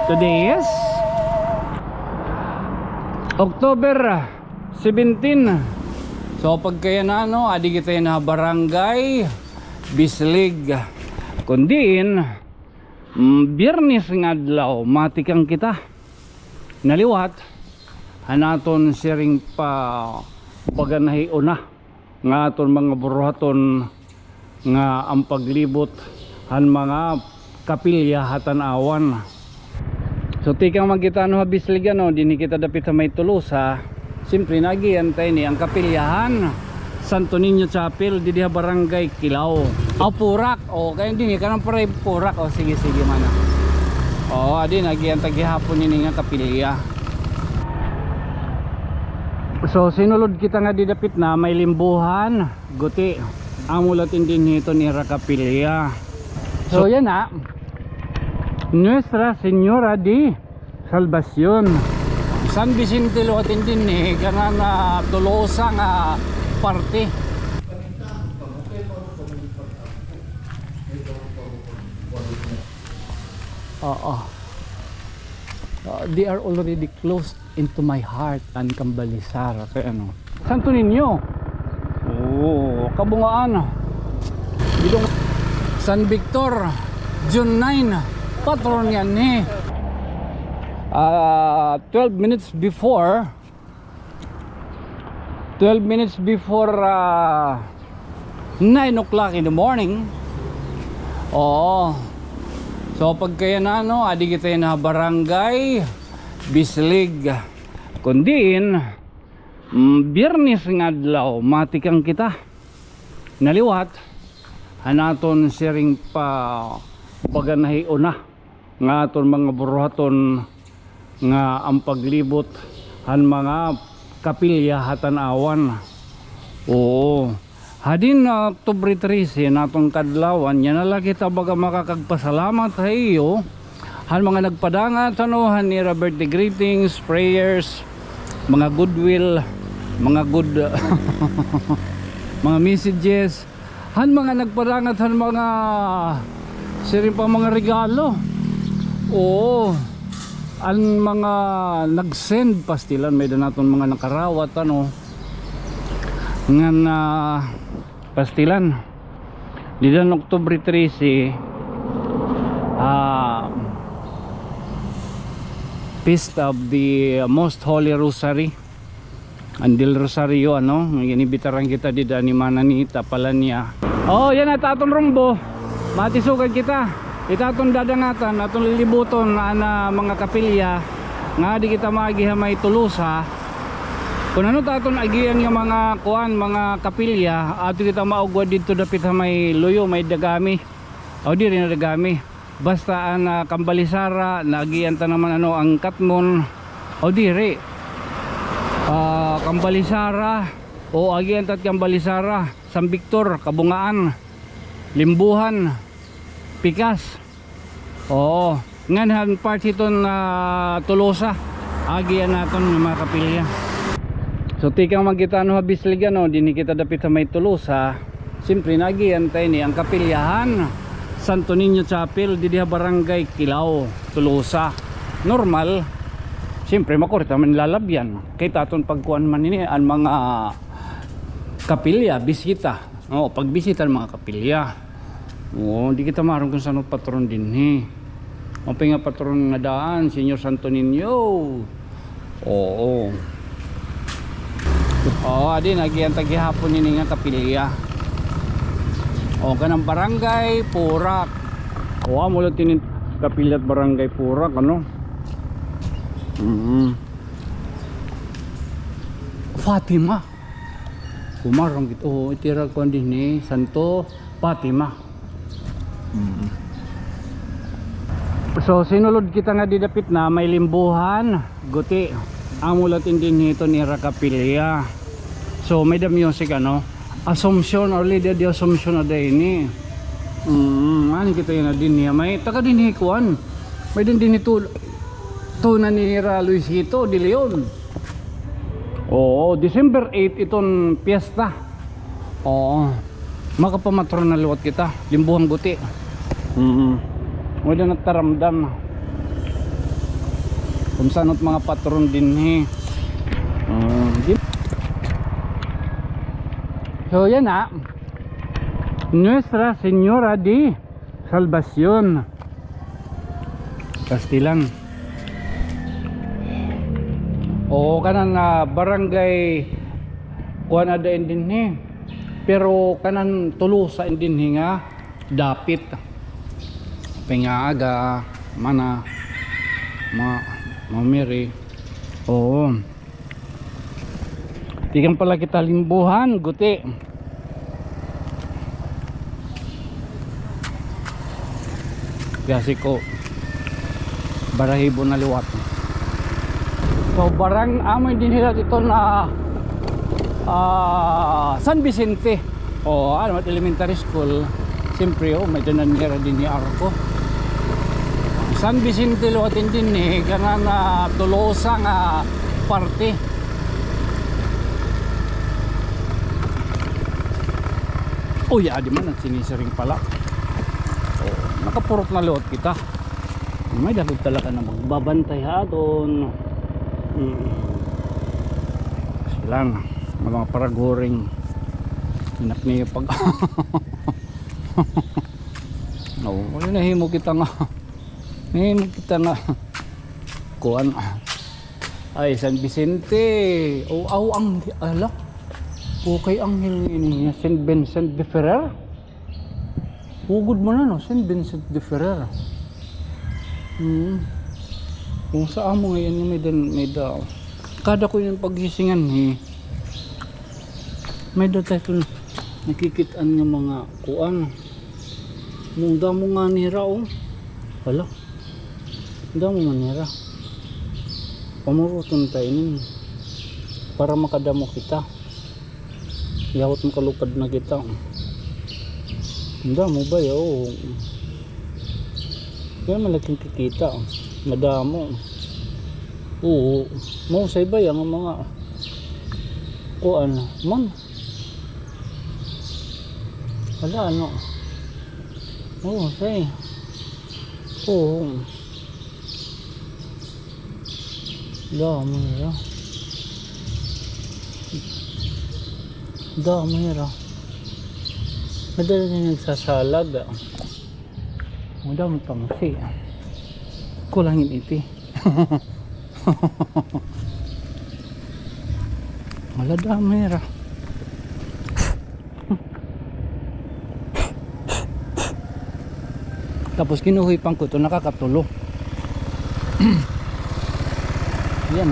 Today is October 17. So pagkaya na adi kita na barangay Bislig. Kundiin Biyernes nga adlaw matikang kita naliwat hanaton siring pa baganahi una nga aton mga buruhaton nga ang paglibot han mga kapilya hatan awan. So tikang magkita Bislig dini kita dapit sa may Tolosa. Siyempre nagiantay ni ang kapilyahan Santo Niño Chapel di diha barangay Kilaw. Purak. Kaya dini kanang pare Purak. Sige mana. Adi nagiantay gihapon nini nga kapilya. So sinulod kita nga didapit na may limbuhan guti amulatin din nito ni Rakapilya. So yan na Nuestra Señora de Salvación San Vicente luatin din kana na Tolosa nga parte. They are already close into my heart and Kambalisar. Kaya Santo Niño. Kabungaan. Bidong San Victor June 9 patron yan 12 minutes before 9 o'clock in the morning. So pagkaya na adi kita na barangay Bislig. Kundiin Biyernes nga adlaw matikang kita naliwat hanaton siring pa baganahi una nga aton mga buruhaton nga ang paglibot han mga kapilya hatan awan. Hadin Oktubre 13 natong kadlawan yan nala kita baga makakagpasalamat sa iyo han mga nagpadangat han ni birthday greetings, prayers, mga goodwill, mga good mga messages han mga nagpadangat han mga siring pa mga regalo. Ang mga nag-send pastilan may naton mga nakarawat nga na pastilan di dan Oktubre 13 Feast of the Most Holy Rosary Andil Rosario inibitaran kita di dani mana ni tapalan niya. Yan at aton rumbo matisugan kita itatong dadangatan atong lilibuton na mga kapilya nga di kita maagiha may Tolosa. Kung ano taton agihan yung mga mga kapilya ato kita maugwad dito dapit sa may Luyo may Dagami di rin na Dagami basta Kambalisara naagihan ta naman ang Katmon di rin Kambalisara agihan ta Kambalisara San Victor, Kabungaan, Limbuhan, Pikas. Nganhan part iton Tolosa agian naton mga kapilya. So tikang magkita Bislig dini kita dapit sa may Tolosa. Siyempre nagiantay ni ang kapilyahan Santo Niño Chapel di diha barangay Kilaw, Tolosa. Normal siyempre makurita man lalabyan kay taton pagkuan man ini ang mga kapilya bisita. Pagbisita ng mga kapilya. Di kita maroon kung saan patron din nga patron nga daan Senyor Santo Niño. Adi nagiantay gihapon nini nga kapilya. Kanang barangay Purak. Mula tinin kapilya at barangay Purak Fatima. Kumarong ito itira ko din Santo Fatima. So sinulod kita nga didapit na may limbuhan guti amulatin din nito ni Rakapilya. So may the music Assumption or Lady de Assumption na din kita yun na din niya may taga din kuan may din ito tunan ni Luisito de Leon. December 8 itong piyesta. Makapamatron na luwat kita limbuhan guti. Wala nataramdam. kung saan mga patron din so yan na Nuestra Señora de Salvación Castilan o kanan na barangay kuan ada din pero kanan tulusa din nga dapit pingaga mana mamiri oo tigang pala kita limbuhan guti kasi ko barahibo na liwat so barang amoy din nila dito na San Vicente ano elementary school siyempre may danan nila din ni Arco San Vicente luwatin din kana na Tolosa nga parte di man ang sinisiring pala nakapurot na luwat kita may dapat talaga na magbabantay doon silang mga paragoring inak niya pag nahimo kita nga kuan ay San Vicente ang alak kay Anghel niya Saint Vincent de Ferrer hugod mo na no Saint Vincent de Ferrer kung saan mo ngayon may daw kada ko yung paghisingan may daw tayo nakikitaan ng mga kuan munda mo nga nira wala munda mo nga nira pamuruton tayo nun para makadamo kita yawat mo kalupad na kita munda mo ba kaya malaking kikita madamo mo sa iba yung mga kuan man wala say dami nila madali na nagsasalad madami pang kulangin iti maladami nila tapos kinuhay pang kuto nakakatulo yan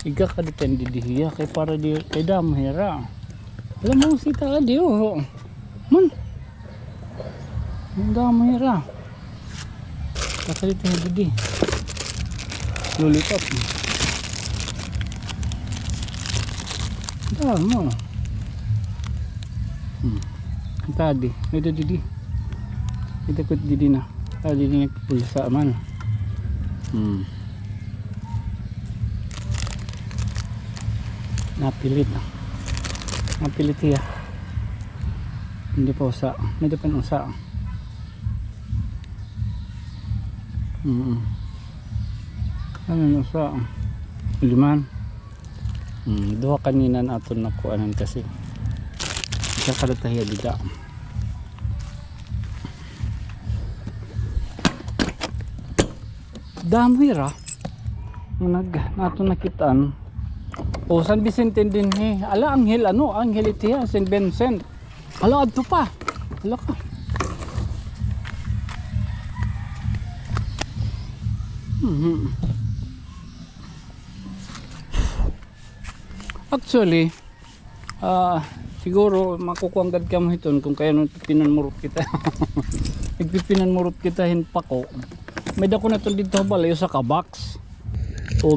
iga ka depende dihiya kay para di kay damhera alam mo sita ka di man damhera kasalit na di lulipap damo tadi medyo di kita kut di na tadi ni pulsa man napilit ya hindi pa usa medyo pa usa ano usa liman duha kanina naton nakuanan kasi isa kada tahiya dida damhira nato nakitaan San Vicente din ala Anghel Anghel itiya Saint Vincent ala adto pa ala ka actually siguro makukuanggad ka mo hiton kung kaya nung pinanmurot kita nagpipinanmurot kita hinpako may dako na ito dito balayo sa kabox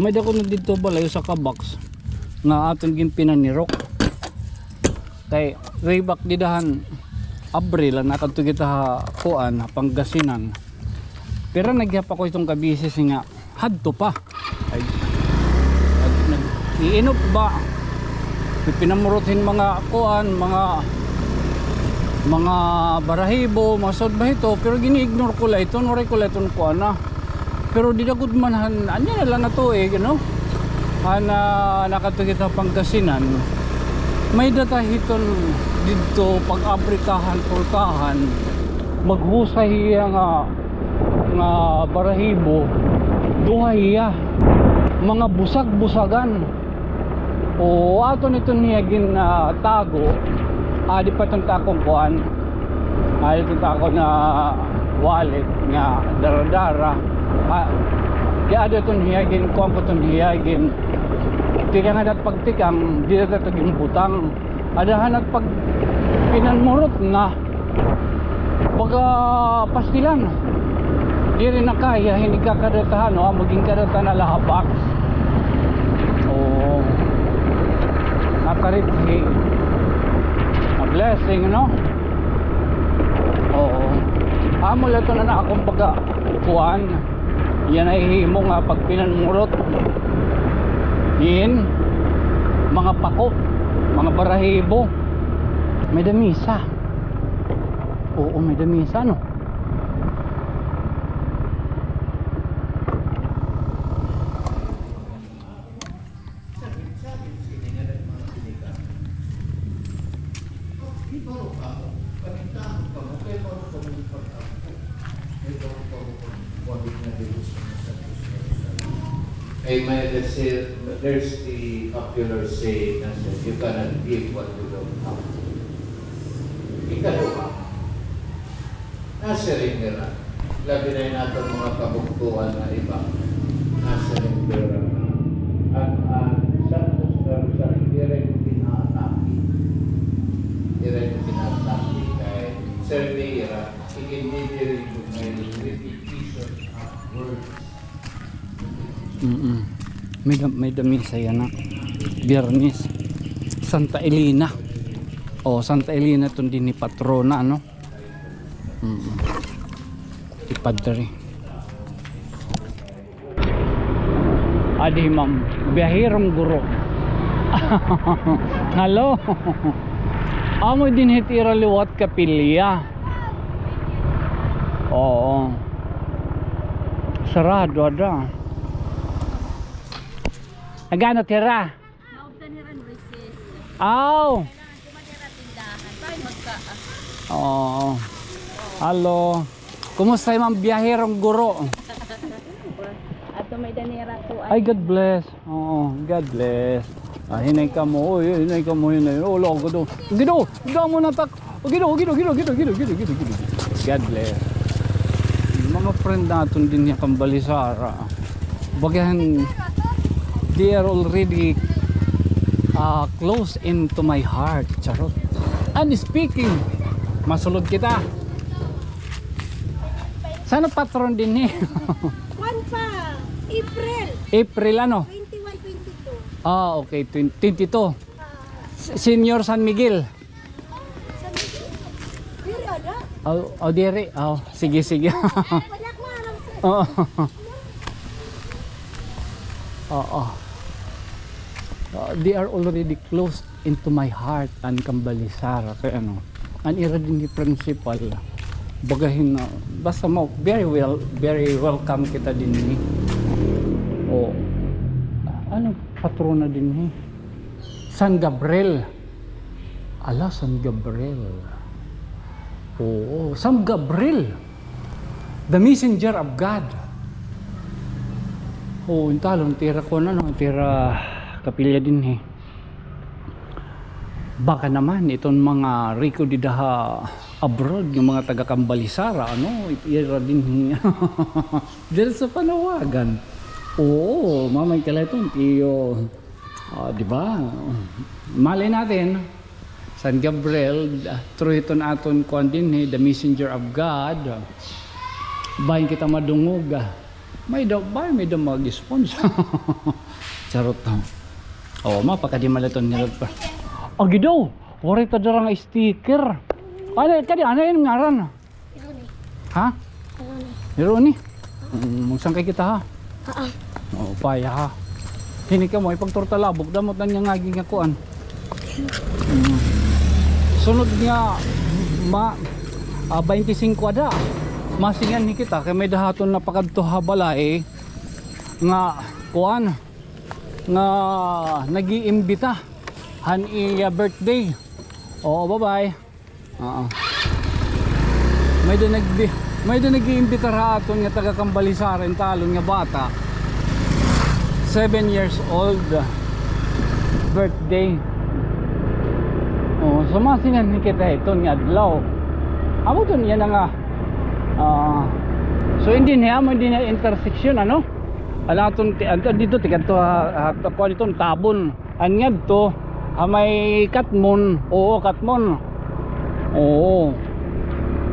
may dako na dito balayo sa kabox nga aton ginpinanirok kay way back didahan Abril na kadto kita kuan Pangasinan pero nagyapa ko itong kabisis nga hadto pa ay iinop ba pinamurutin mga kuan mga barahibo mga sod ba ito pero gini-ignore ko la ito nuray ko la itong kuan na Pero di na good man anya na lang na to eh, no? Ana nakatugit sa Pangasinan. May datahiton dito pag abrikahan pulkahan maghusay nga barahibo duha iya mga busag-busagan o ato nito niya gin tago di pa itong takong kuhan itong tako na wallet nga daradara kaya ato itong hiyagin kuhan ko itong hiyagin tikang adat pagtikang di na itong butang adahan at pag pinanmurot nga baga pastilan di rin na kaya hindi ka kadatahan maging kadatahan na lahabak nakarithi a blessing amo lato na akong pagkuhan yan ay himo nga pag pinanmurot in mga pako mga barahibo may damisa may damisa Let's say, there's the popular saying that you cannot give what you don't have. Ikalawa, nasa-surrender na. Labi na yun natin mga kabuktuhan na iba. Nasa-surrender na. At santos na sa hindi rin pinataki. Hindi rin pinataki kay Serveira. Hindi rin may repetition of words. May damisa yan Biyernes Santa Elena Santa Elena itong din ni patrona si padre adi ma'am biyahirong guro halo amo din hitira liwat kapilya sarado ada agano tira? Naubsan niya rin recess. Aw! Kailangan kumatira tindahan. Paano magka? Halo. Kumusta yung mga biyaherong guro? Ato may danira ko Ay, God bless. God bless. Hinay ka mo. Hinay ka mo. Logo do. Gido! Gido mo na tak. Gido. God bless. Mga friend natin din yung Kambalisara. Bagahan they are already close into my heart. Charot. And speaking, masulod kita. Sana patron din One pa! April ano? 21-22. Okay. 22. Senior San Miguel. Diri ada? Diri. Sige. Banyak malam sir. They are already close into my heart and Kambalisara kaya an ira din ni principal bagahin basta mo very welcome kita din ni patrona din ni San Gabriel San Gabriel San Gabriel the messenger of God intalon tira ko tira kapilya din baka naman itong mga Rico Didaha abroad yung mga taga Kambalisara ira din dahil sa panawagan mamay kala itong iyo diba malay natin San Gabriel through iton aton kuan din the messenger of God bahin kita madungog may daw mag-sponsor charot mapakadi malaton nila pa gido wari ta darang sticker kadi yun ngaran ha Roni magsangkay kita ha paya ha hini ka mo ipagtorta labog damot na niya ngaging akuan sunod nga 25 ada masingan ni kita kay may dahaton na pakadto balay nga kuan nga nag-iimbita han iya birthday. Oo, bye-bye. Oo. May da nag-iimbita ra aton nga taga Kambalisaren talon nga bata. 7 years old birthday. Oh, so masingan ni kita iton nga adlaw. Amo ton yan nga. So hindi niya intersection ano? Alaton dito tigadto ko dito tabon. Anyad to may Katmon. Oo, Katmon. Oo.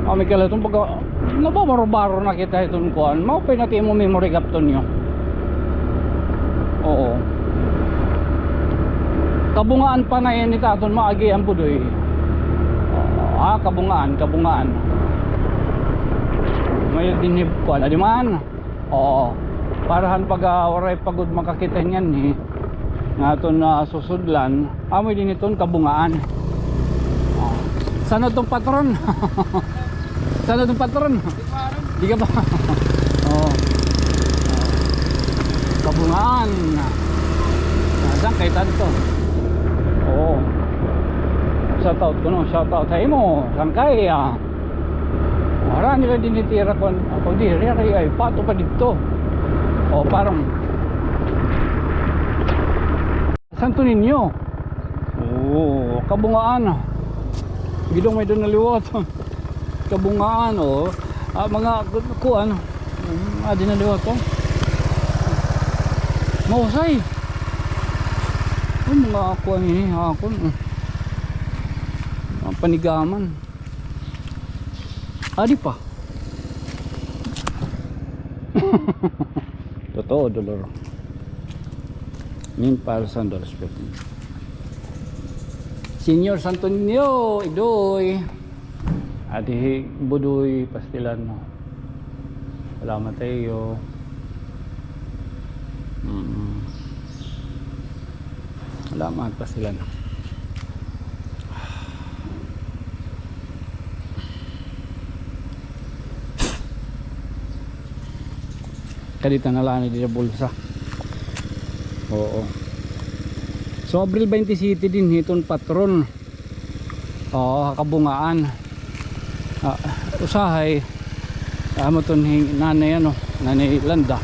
May kalatong pag nababaro-baro na kita itong kuan. Mao pa natin mo memory capton nyo. Oo. Kabungaan pa na yan ita aton maagi ang budoy. Kabungaan. May dinib kuan adi man. Oo. Parahan pag waray pagod makakita niyan ni nga aton susudlan, amoy din iton kabungaan. Sana tong patron? Sana tong patron? Di ka ba? Oo. Kabungaan. Saan kay tanto? Oo. Shoutout ko no, shoutout sa imo. Saan kay Wala nila dinitira ko ako diri ay pato pa dito. O parang santo ninyo. Oo, kabungaan. Gidong may doon naliwat. Kabungaan mga kuan. Adi naliwat to. Mausay. Mga kuan ini hakon. Panigaman. Adi pa. Totoo dolor. $1,000 Senior Santo Niño Idoy Adi Budoy Pastilan no. Salamat tayo. Salamat Pastilan. Kadita na lang di bulsa. Oo. So Abril 20 City din hiton patron. Kabungaan. Usahay amo ton nanay nanay Landa.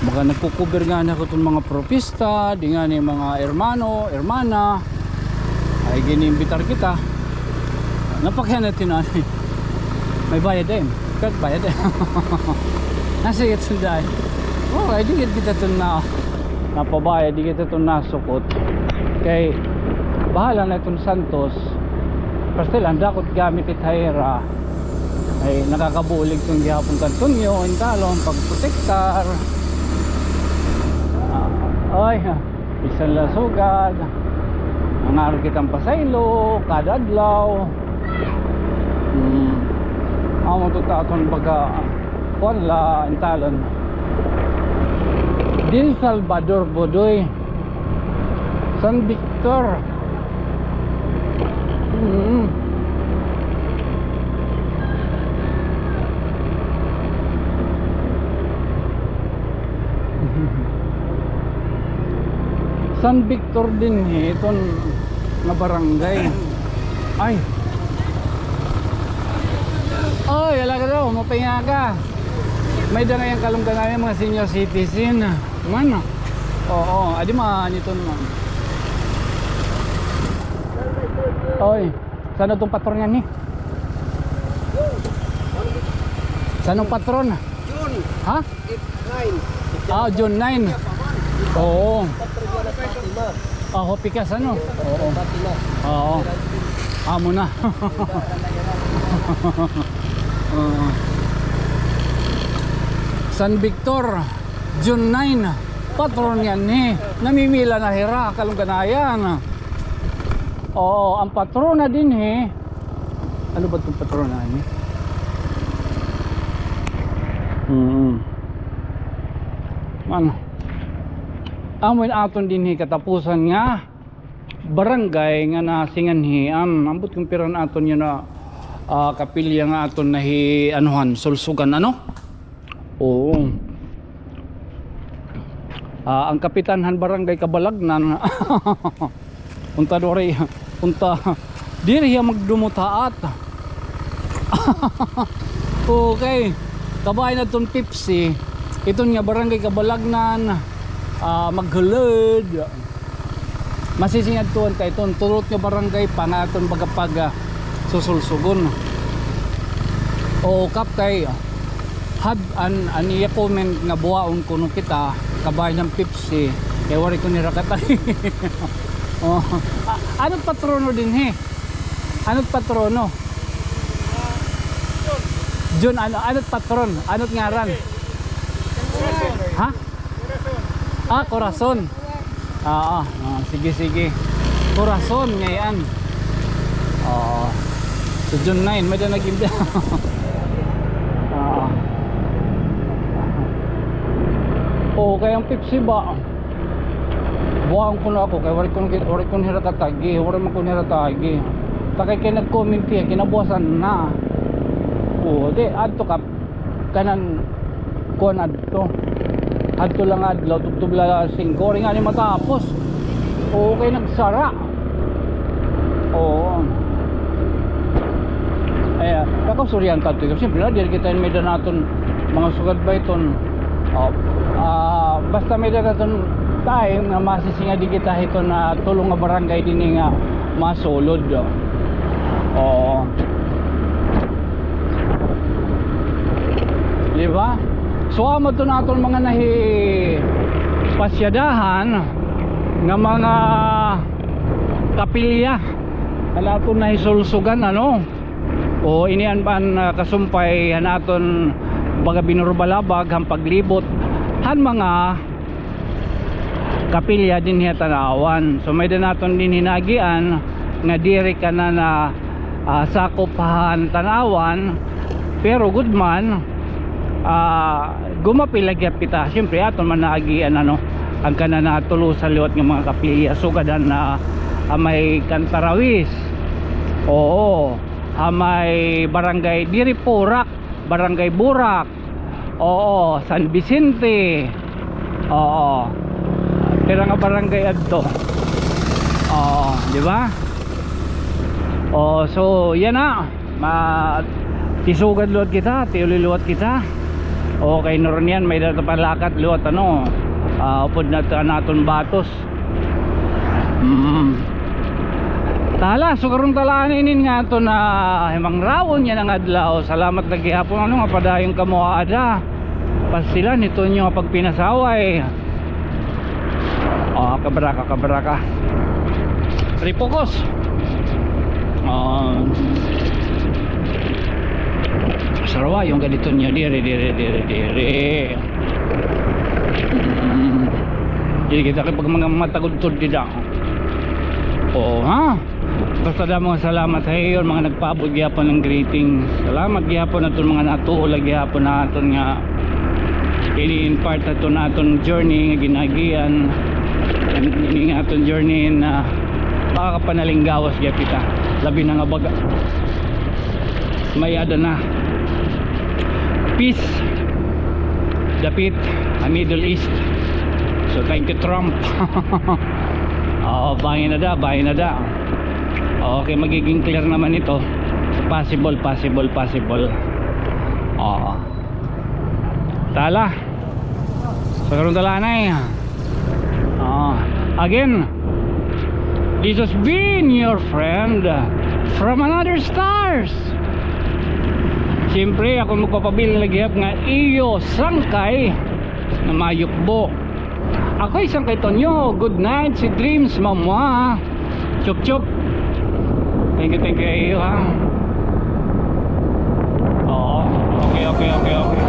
Baka nagkukuber nga na ko ton mga propista, di nga ni mga hermano, hermana. Ay ginimbitar kita. Napakyan natin may bayad din. Kat bayad din. Nasa yun sunday. Ay di kita ito napabaya, di kita ito nasukot. Kay bahala na itong Santos. Pastilan, dakot gamit itahira. Ay nakakabulig itong gihapon kantunyo, intalong, pagprotektar. Ay, isang lasugad. Ang araw kitang pasaylo, kada adlaw. Amo tutaton baga wala intalon. Del Salvador Budoy, San Victor. San Victor din iton na barangay. Ay, alaga daw, mapahinga ka. May dala yung kalungganan mga senior citizen. Man. Oo, adi man ito naman. Oy, sana itong patron yan ni? Sana patron? June. Ha? 9. June 9. Oo. Fatima. Pikas ano? Oo. Fatima. Oo. Amo na. San Victor, June 9, patron yan namimila na hira, kalungganayan. Oo, ang patrona din ano ba itong patrona man, amoy aton din katapusan nga barangay nga nasingan ambot kong piran aton yun na kapilya nga aton nahi anuhan sulsugan ano. Oo. Ang kapitanhan barangay Kabalagnan unta dori unta diri hiya magdumutaat. Okay, kabay na itong tipsy. Ito nga barangay Kabalagnan, maghulod. Masisingad tuwan ka ito. Turot nga barangay pa na itong bagapag susulsugon. O kap kay had an iya comment nga buwaon kuno kita kabay ng tipsy. Kaya wari ko nirakatay. Oh. Anong patrono din he? Anong patrono? Jun, ano't patron? Ano't ngaran? Ha? Corazon. Sige. Corazon ngayon. So June 9, may na naging kaya ang Pepsi ba? Buwang ko na ako, kaya wari ko nirakatagi, wari mo ko nirakatagi. Takay kayo nag-comment kaya, kinabuwasan na. Di adto ka kanan kon adto lang adlaw tubla 5 ori nga ni matapos. Okay nagsara. Suryan ta to siyempre na dili kita may naton mga sugad ba iton. Basta may naton tayo nga masisinga di kita ito na tulong nga barangay din nga masulod. Diba? So amo to naton mga nahi pasyadahan nga mga kapilya naton nahi sulsugan ano o inian pan kasumpay naton baga binurbalabag ang paglibot han mga kapilya din hiya tanawan. So may naton din hinagian nga diri ka na sakopahan tanawan pero good man gumapilagyap kita siyempre aton man naagian ano ang kanana tulo sa liwat ng mga kapilya sugadan na may Kantarawis may barangay diri Purak, barangay Burak, San Vicente, pero nga barangay adto di ba? So yan na tisugad luwat kita, tiuliluwat kita. Okay noron yan, may datapalakat luwat ano upod na naton batos. Tala, so karong talaan inin nga ito na himang rawon yan ang adlaw. Salamat lagi hapon ano nga padayong kamuada pasilan ito nyo pag pinasaway. Kabaraka refocus. Sarawa yung ganito nyo diri jadi kita pag mga matagod-tod dida basta da mga salamat hayon mga nagpaabot gyapon ng greetings. Salamat gyapon naton mga natuo lagi gyapon naton nga ini-impart naton journey nga ginagian ini nga aton journey na makakapanalinggawas gyapita labi na nga baga may ada na peace dapit ang Middle East. So thank you Trump. Bahin na da. Okay, magiging clear naman ito. Possible. Tala. So karon tala na again, this has been your friend from another stars. Siyempre ako magpapabiling lagihap nga iyo sangkay na mayukbo. Ako isang kay Tonyo. Good night, si Dreams mama. Chup thank you iyo ha. Okay